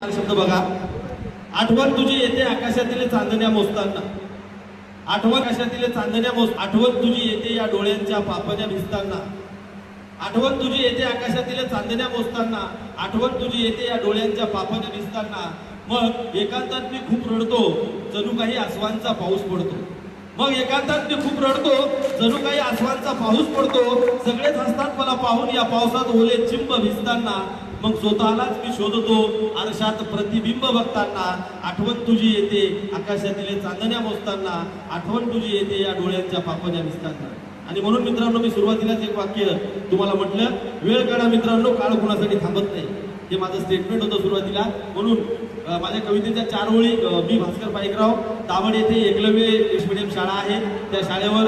शब्द बघा, आठवण तुझी येते आकाशातील चांदण्या मोजताना, आठवण आकाशातील चांदण्या आठवण तुझी येते या डोळ्यांच्या पापण्या भिजताना, आठवण तुझी येते आकाशातील चांदण्या मोजताना, आठवण तुझी येते या डोळ्यांच्या पापण्या भिजताना. मग एकांतात मी खूप रडतो, जणू काही आसवांचा पाऊस पडतो. मग एकांतात मी खूप रडतो, जणू काही आसवांचा पाऊस पडतो. सगळेच हसतात मला पाहून या पावसात ओले चिंब भिजताना. मग स्वतःलाच मी शोधतो आरशात प्रतिबिंब बघताना. आठवण तुझी येते आकाशातील चांदण्या मोजताना, आठवण तुझी येते या डोळ्यांच्या पापण्या भिजताना. आणि म्हणून मित्रांनो, मी सुरुवातीलाच एक वाक्य तुम्हाला म्हटलं, वेळ काढा मित्रांनो, काळ कुणासाठी थांबत नाही. हे माझं स्टेटमेंट होतं सुरुवातीला. म्हणून माझ्या कवितेच्या 4 ओळी. मी भास्कर पाईकराव, दाभड येथे एकलव्य इंग्लिश मीडियम शाळा आहे, त्या शाळेवर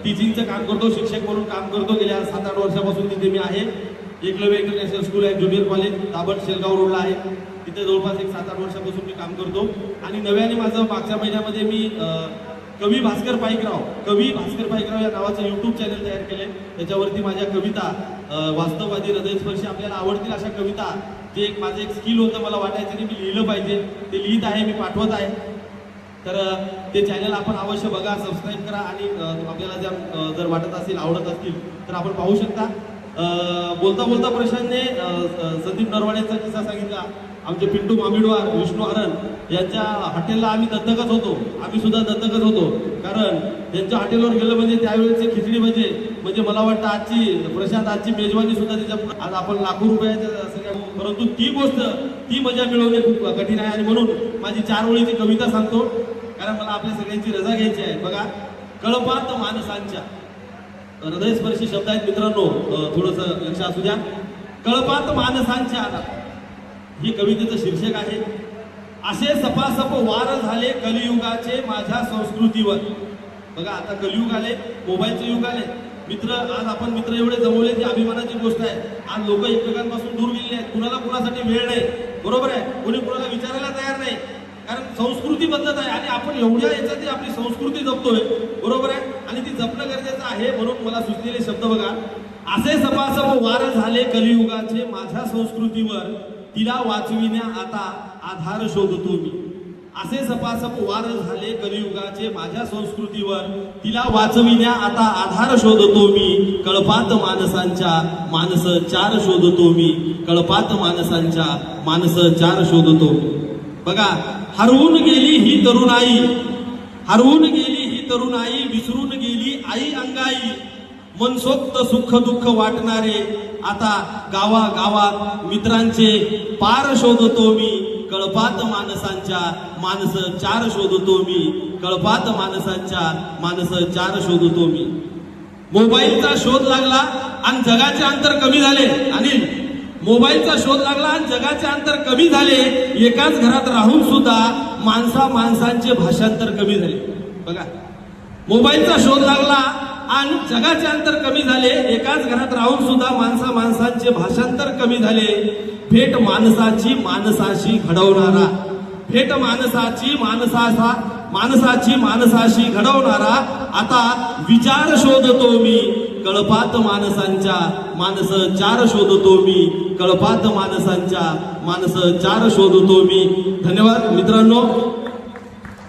टीचिंगचं काम करतो, शिक्षक म्हणून काम करतो. गेल्या 7-8 वर्षापासून तिथे मी आहे. एकलव्य इंटरनॅशनल स्कूल आहे, ज्युनियर कॉलेज दाभड शेलगाव रोडला आहे. तिथे जवळपास एक 7-8 वर्षापासून मी काम करतो. आणि नव्याने माझं मागच्या महिन्यामध्ये मी कवी भास्कर पाईकराव या नावाचं यूट्यूब चॅनल तयार केलंय. त्याच्यावरती माझ्या कविता, वास्तववादी, हृदयस्पर्शी, आपल्याला आवडतील अशा कविता, जे एक माझं एक स्किल होतं, मला वाटायचं की मी लिहिलं पाहिजे, ते लिहित आहे, मी पाठवत आहे. तर ते चॅनल आपण अवश्य बघा, सबस्क्राईब करा. आणि आपल्याला जर वाटत असेल, आवडत असतील तर आपण पाहू शकता. बोलता बोलता प्रशांतने संदीप नरवाडेचा किस्सा सांगितला. आमचे पिंटू मामिडवार, विष्णू हरण यांच्या हॉटेलला आम्ही दत्तकच होतो. आम्ही सुद्धा दत्तकच होतो, कारण त्यांच्या हॉटेलवर गेलं म्हणजे त्यावेळेचे खिचडी म्हणजे मला वाटतं आजची मेजवानी सुद्धा त्याच्या. आज आपण लाखो रुपयाच्या सगळ्या, परंतु ती गोष्ट, ती मजा मिळवणे खूप कठीण आहे. आणि म्हणून माझी 4 ओळीची कविता सांगतो, कारण मला आपल्या सगळ्यांची रजा घ्यायची आहे. बघा, कळपात माणसांच्या, हृदयस्पर्शी शब्द आहेत मित्रांनो, थोडंसं लक्ष असू द्या. कळपात माणसांच्या, ही कवितेचं शीर्षक आहे. असे सपासप वार झाले कलियुगाचे माझ्या संस्कृतीवर. बघा, आता कलियुग आले, मोबाईलचं युग आले. मित्र, आज आपण मित्र एवढे जमवले, ती अभिमानाची गोष्ट आहे. आज लोक एकमेकांपासून दूर गेलेले आहेत. कुणासाठी वेळ नाही, बरोबर आहे. कोणी कुणाला विचारायला तयार नाही, कारण संस्कृती बदलत आहे. आणि आपण एवढ्या याच्यात आपली संस्कृती जपतोय, बरोबर आहे, आणि ती जपणं गरजेचं आहे. म्हणून मला सुचलेले शब्द बघा. असे सपासप वार झाले कलियुगाचे माझ्या संस्कृतीवर, तिला वाचविण्या आता आधार शोधतो मी. असे सपासप वार झाले कलियुगाचे माझ्या संस्कृतीवर, तिला वाचविण्या आता आधार शोधतो मी. कळपात माणसांच्या माणस 4 शोधतो मी. कळपात माणसांच्या माणस 4 शोधतो मी. बघा, हरवून गेली ही तरुणाई, हरवून गेली ही तरुणाई, विसरून गेली आई अंगाई. मनसोक्त सुख दुःख वाटणारे आता गावागावात मित्रांचे पार शोधतो मी. कळपात माणसांच्या माणस 4 शोधतो मी. कळपात माणसांच्या माणस 4 शोधतो मी. मोबाईलचा शोध लागला आणि जगाचे अंतर कमी झाले. अनिल, मोबाईलचा शोध लागला आणि जगाचे अंतर कमी झाले. एकाच घरात राहून सुद्धा माणसांचे भाषांतर कमी झाले. बघा, मोबाईलचा शोध लागला आणि जगाचे अंतर कमी झाले. एकाच घरात राहून सुद्धा माणसांचे भाषांतर कमी झाले. भेट माणसाची माणसाशी घडवणारा, भेट माणसाची माणसाशी घडवणारा आता विचार शोधतो मी. कळपात माणसांच्या माणस 4 शोधतो मी. कळपात माणसांच्या माणस 4 शोधतो मी. धन्यवाद मित्रांनो,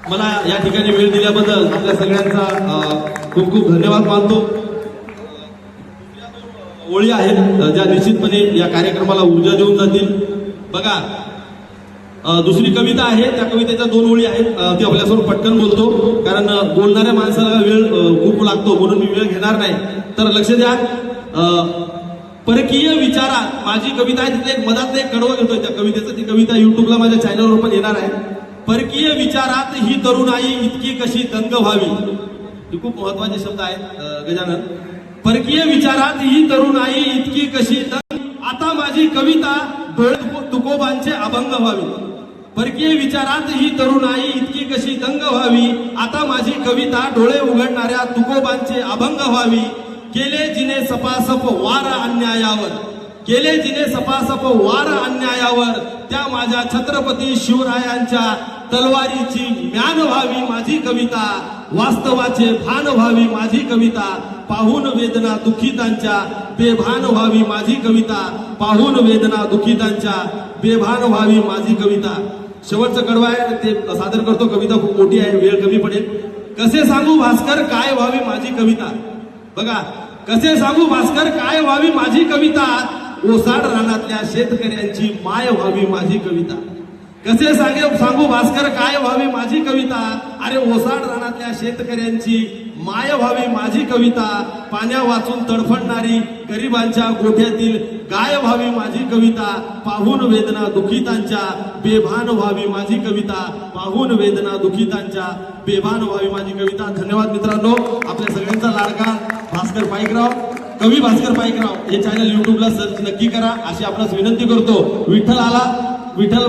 मला या ठिकाणी वेळ दिल्याबद्दल आपल्या सगळ्यांचा खूप खूप धन्यवाद मानतो. ओळी आहेत ज्या निश्चितपणे या कार्यक्रमाला ऊर्जा देऊन जातील. बघा, दुसरी कविता आहे, त्या कवितेच्या 2 ओळी आहेत, ती आपल्यासमोर पटकन बोलतो, कारण बोलणाऱ्या माणसाला वेळ खूप लागतो, म्हणून मी वेळ घेणार नाही. तर लक्ष द्या. परकीय विचारात माझी कविता आहे, तिथे एक मधातलं एक कडवं घेतोय त्या कवितेचं. ती कविता युट्यूबला माझ्या चॅनलवर पण येणार आहे. परकीय विचारात ही तरुणाई इतकी कशी दंग व्हावी. हे खूप महत्वाचे शब्द आहेत गजानन. परकीय विचारात ही तरुणाई इतकी कशी दंग, आता माझी कविता डोळे तुकोबांचे अभंग व्हावी. परकीय विचारात ही तरुणाई इतकी कशी दंग व्हावी, आता माझी कविता डोळे उघडणाऱ्या तुकोबांचे अभंग व्हावी. केले जिने सपासप वार अन्यायावर, केले जिने सपासप वार अन्यायावर, त्या माझ्या छत्रपती शिवरायांच्या तलवारीची म्यान व्हावी माझी कविता. वास्तवाचे भान व्हावी माझी कविता. पाहून वेदना दुःखितांच्या बेभान व्हावी माझी कविता. पाहून वेदना दुःखितांच्या बेभान व्हावी माझी कविता. शेवटचं कडवं आहे ते सादर करतो. कविता खूप मोठी आहे, वेळ कमी पडेल. कसे सांगू भास्कर काय व्हावी माझी कविता. बघा, कसे सांगू भास्कर काय व्हावी माझी कविता. ओसाड रानातल्या शेतकऱ्यांची माय व्हावी माझी कविता. कसे सांगू भास्कर काय व्हावी माझी कविता. अरे ओसाड रानातल्या शेतकऱ्यांची माय व्हावी माझी कविता. पाण्या वाचून तडफडणारी गरिबांच्या गोठ्यातील गाय व्हावी माझी कविता. पाहून वेदना दुखितांच्या बेभान व्हावी माझी कविता. पाहून वेदना दुखितांच्या बेभान व्हावी माझी कविता. धन्यवाद मित्रांनो. आपल्या सगळ्यांचा लाडका भास्कर पाईकराव, कवी भास्कर पाईकराव हे चॅनल युट्यूबला सर्च नक्की करा अशी आपणास विनंती करतो. विठ्ठल आला, विठ्ठल